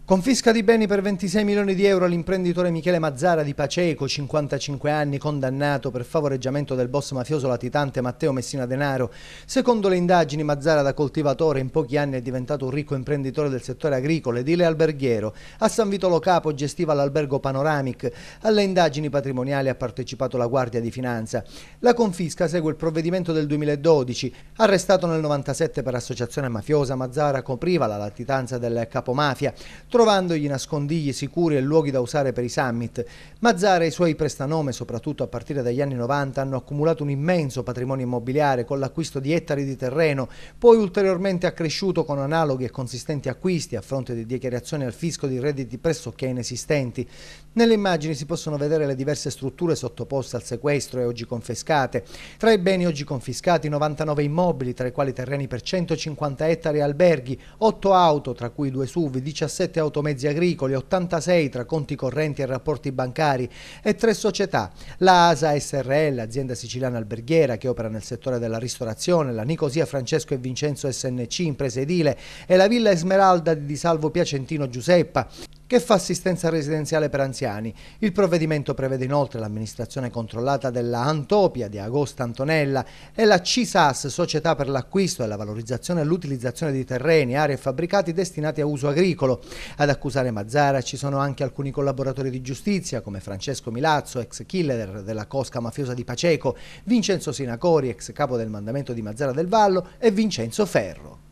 Confisca di beni per 26 milioni di euro all'imprenditore Michele Mazzara di Paceco, 55 anni, condannato per favoreggiamento del boss mafioso latitante Matteo Messina Denaro. Secondo le indagini, Mazzara da coltivatore in pochi anni è diventato un ricco imprenditore del settore agricolo, edile e alberghiero. A San Vito Lo Capo gestiva l'albergo Panoramic. Alle indagini patrimoniali ha partecipato la Guardia di Finanza. La confisca segue il provvedimento del 2012. Arrestato nel 97 per associazione mafiosa, Mazzara copriva la latitanza del capomafia, trovandogli nascondigli sicuri e luoghi da usare per i summit. Mazzara e i suoi prestanome, soprattutto a partire dagli anni 90, hanno accumulato un immenso patrimonio immobiliare con l'acquisto di ettari di terreno, poi ulteriormente accresciuto con analoghi e consistenti acquisti a fronte di dichiarazioni al fisco di redditi pressoché inesistenti. Nelle immagini si possono vedere le diverse strutture sottoposte al sequestro e oggi confiscate. Tra i beni oggi confiscati 99 immobili, tra i quali terreni per 150 ettari e alberghi, 8 auto, tra cui 2 SUV, 17 automezzi agricoli, 86 tra conti correnti e rapporti bancari e 3 società, la ASA SRL, azienda siciliana alberghiera che opera nel settore della ristorazione, la Nicosia Francesco e Vincenzo SNC, impresa edile, e la Villa Esmeralda di Salvo Piacentino Giuseppa, che fa assistenza residenziale per anziani. Il provvedimento prevede inoltre l'amministrazione controllata della Antopia di Agosta Antonella e la CISAS, società per l'acquisto e la valorizzazione e l'utilizzazione di terreni, aree e fabbricati destinati a uso agricolo. Ad accusare Mazzara ci sono anche alcuni collaboratori di giustizia come Francesco Milazzo, ex killer della cosca mafiosa di Paceco, Vincenzo Sinacori, ex capo del mandamento di Mazzara del Vallo, e Vincenzo Ferro.